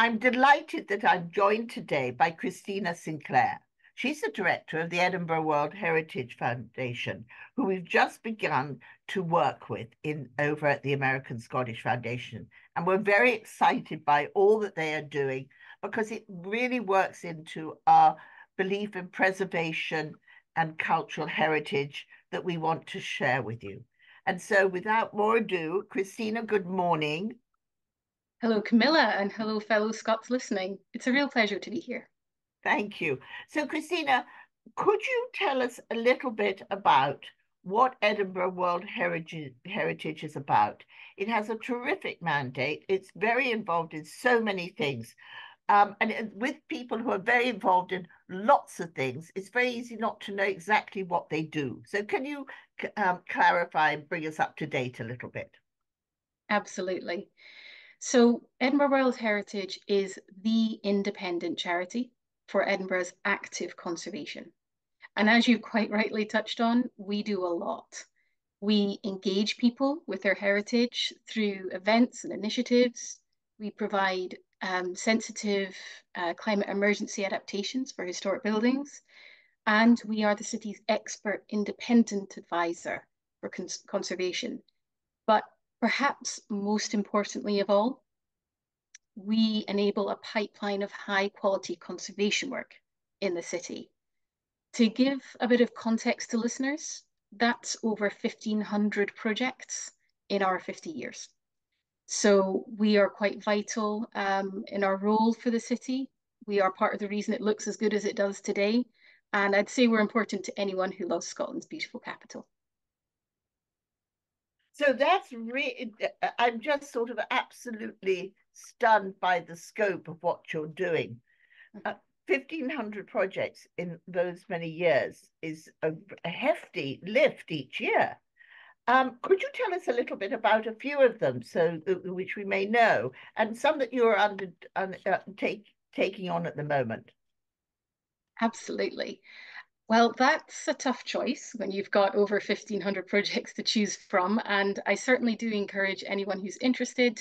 I'm delighted that I'm joined today by Christina Sinclair. She's the director of the Edinburgh World Heritage Foundation, who we've just begun to work with over at the American Scottish Foundation. And we're very excited by all that they are doing because it really works into our belief in preservation and cultural heritage that we want to share with you. And so without more ado, Christina, good morning. Hello, Camilla, and hello, fellow Scots listening. It's a real pleasure to be here. Thank you. So, Christina, could you tell us a little bit about what Edinburgh World Heritage is about? It has a terrific mandate. It's very involved in so many things. And with people who are very involved in lots of things, it's very easy not to know exactly what they do. So, can you clarify and bring us up to date a little bit? Absolutely. So, Edinburgh World Heritage is the independent charity for Edinburgh's active conservation. And as you've quite rightly touched on, we do a lot. We engage people with their heritage through events and initiatives. We provide sensitive climate emergency adaptations for historic buildings. And we are the city's expert independent advisor for conservation. But perhaps most importantly of all, we enable a pipeline of high quality conservation work in the city. To give a bit of context to listeners, that's over 1,500 projects in our 50 years. So we are quite vital in our role for the city. We are part of the reason it looks as good as it does today. And I'd say we're important to anyone who loves Scotland's beautiful capital. So that's really, I'm just sort of absolutely stunned by the scope of what you're doing. 1,500 projects in those many years is a hefty lift each year. Could you tell us a little bit about a few of them, so which we may know, and some that you're taking on at the moment? Absolutely. Well, that's a tough choice when you've got over 1,500 projects to choose from. And I certainly do encourage anyone who's interested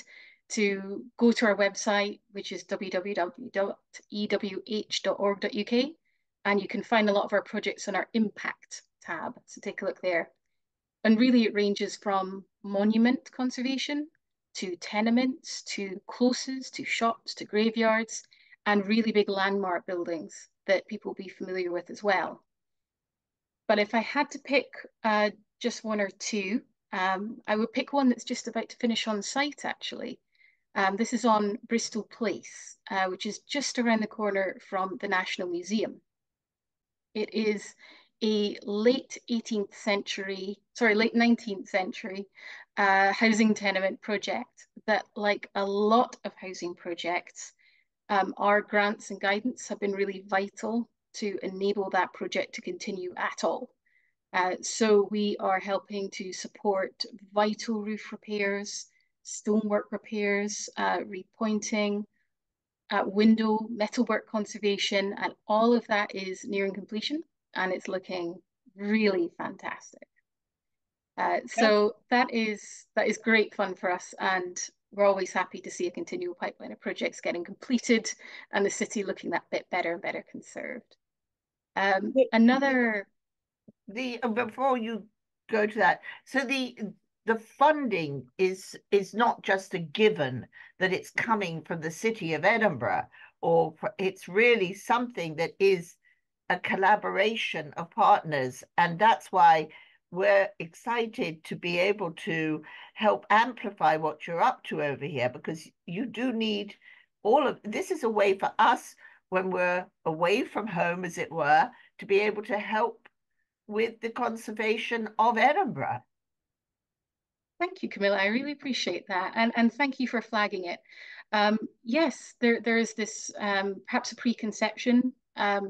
to go to our website, which is www.ewh.org.uk. And you can find a lot of our projects on our impact tab. So take a look there. And really, it ranges from monument conservation to tenements, to closes, to shops, to graveyards, and really big landmark buildings that people will be familiar with as well. But if I had to pick just one or two, I would pick one that's just about to finish on site, actually. This is on Bristo Place, which is just around the corner from the National Museum. It is a late 19th century housing tenement project that, like a lot of housing projects, our grants and guidance have been really vital to enable that project to continue at all. So we are helping to support vital roof repairs, stonework repairs, repointing, window metalwork conservation, and all of that is nearing completion, and it's looking really fantastic. So that is great fun for us, and we're always happy to see a continual pipeline of projects getting completed and the city looking that bit better and better conserved. Another Before you go to that, so the funding is not just a given that it's coming from the city of Edinburgh, or it's really something that is a collaboration of partners, and that's why we're excited to be able to help amplify what you're up to over here, because you do need all of this. Is a way for us when we're away from home, as it were, to be able to help with the conservation of Edinburgh. Thank you, Camilla. I really appreciate that. And thank you for flagging it. Yes, there is this perhaps a preconception,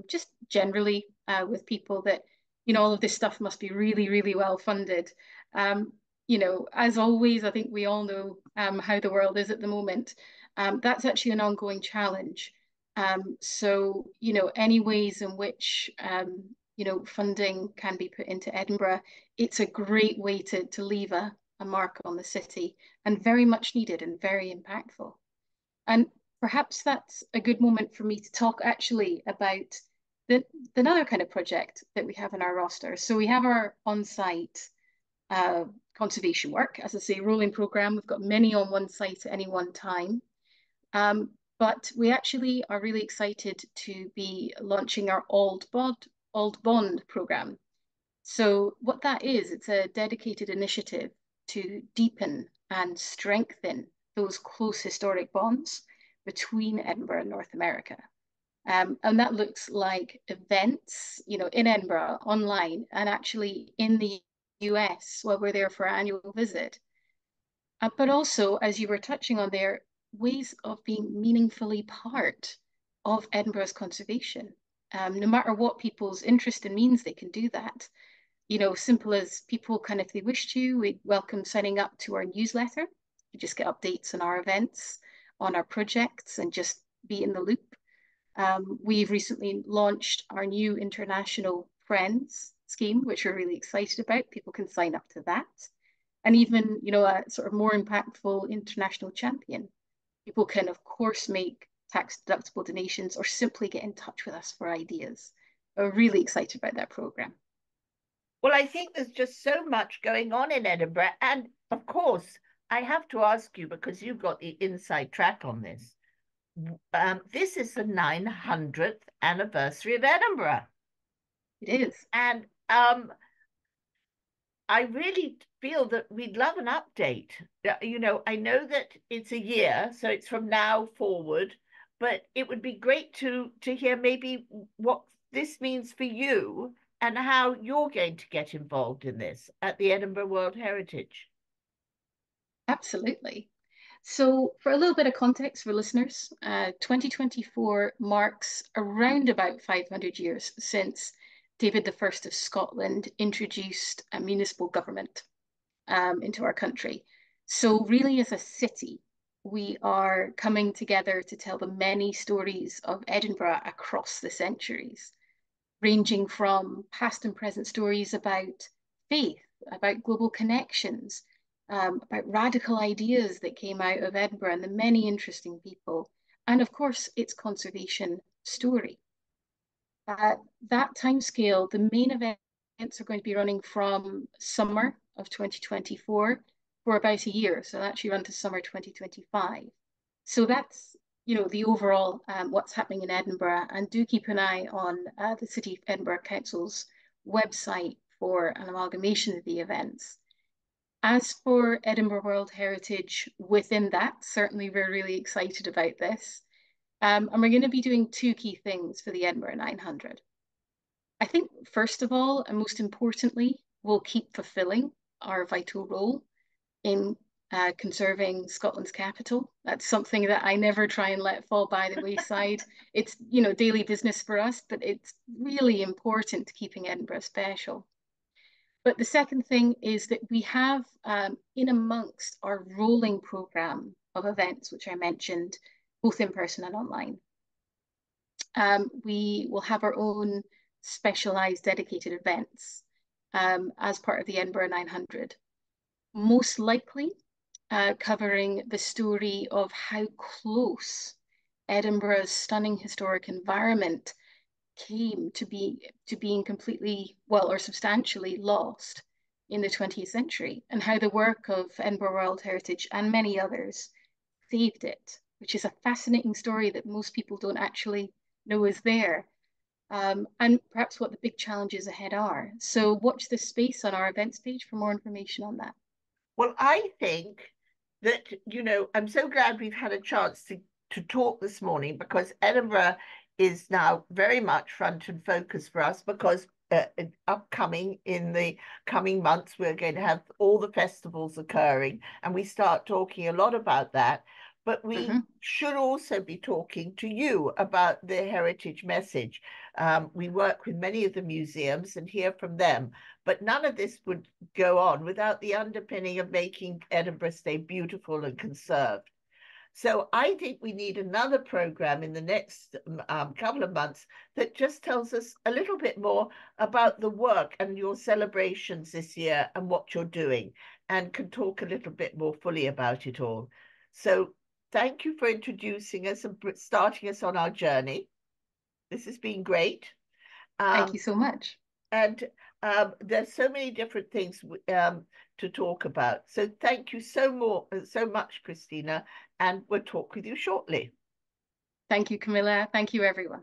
just generally with people that, all of this stuff must be really, really well funded. As always, I think we all know how the world is at the moment. That's actually an ongoing challenge. So, any ways in which funding can be put into Edinburgh, it's a great way to leave a mark on the city, and very much needed and very impactful. And perhaps that's a good moment for me to talk actually about the another kind of project that we have in our roster. So we have our on-site uh, conservation work, as I say, rolling program. We've got many on one site at any one time. But we actually are really excited to be launching our Auld Bond program. So what that is, it's a dedicated initiative to deepen and strengthen those close historic bonds between Edinburgh and North America. And that looks like events, in Edinburgh, online, and actually in the US while we're there for our annual visit. But also, as you were touching on there, ways of being meaningfully part of Edinburgh's conservation. No matter what people's interest and means, they can do that. Simple as people can, if they wish to, we welcome signing up to our newsletter. You just get updates on our events, on our projects, and just be in the loop. We've recently launched our new International Friends scheme, which we're really excited about. People can sign up to that. And even, a sort of more impactful international champion. People can, of course, make tax-deductible donations or simply get in touch with us for ideas. We're really excited about that program. Well, I think there's just so much going on in Edinburgh. And of course, I have to ask you, because you've got the inside track on this. This is the 900th anniversary of Edinburgh. It is. And I really feel that we'd love an update. I know that it's a year, so it's from now forward, but it would be great to hear maybe what this means for you and how you're going to get involved in this at the Edinburgh World Heritage. Absolutely. So, for a little bit of context for listeners, 2024 marks around about 500 years since David I of Scotland introduced a municipal government into our country. So, really, as a city, we are coming together to tell the many stories of Edinburgh across the centuries, ranging from past and present stories about faith, about global connections, about radical ideas that came out of Edinburgh and the many interesting people, and of course, its conservation story. At that timescale, the main events are going to be running from summer of 2024 for about a year. So that actually run to summer 2025. So that's the overall what's happening in Edinburgh, and do keep an eye on the City of Edinburgh Council's website for an amalgamation of the events. As for Edinburgh World Heritage within that, certainly we're really excited about this. And we're going to be doing two key things for the Edinburgh 900. I think, first of all, and most importantly, we'll keep fulfilling our vital role in conserving Scotland's capital. That's something that I never try and let fall by the wayside. It's, daily business for us, but it's really important to keeping Edinburgh special. But the second thing is that we have, in amongst our rolling programme of events, which I mentioned, both in person and online, we will have our own specialised dedicated events as part of the Edinburgh 900. Most likely covering the story of how close Edinburgh's stunning historic environment came to being completely, well, or substantially lost in the 20th century, and how the work of Edinburgh World Heritage and many others saved it, which is a fascinating story that most people don't actually know is there. And perhaps what the big challenges ahead are. So watch this space on our events page for more information on that. Well, I think that, I'm so glad we've had a chance to talk this morning, because Edinburgh is now very much front and focus for us, because upcoming in the coming months, we're going to have all the festivals occurring, and we start talking a lot about that. But we should also be talking to you about the heritage message. We work with many of the museums and hear from them, but none of this would go on without the underpinning of making Edinburgh stay beautiful and conserved. So I think we need another program in the next couple of months that just tells us a little bit more about the work and your celebrations this year and what you're doing, and can talk a little bit more fully about it all. So Thank you for introducing us and starting us on our journey. This has been great. Thank you so much. And there's so many different things to talk about. So thank you so much, Christina, and we'll talk with you shortly. Thank you, Camilla. Thank you, everyone.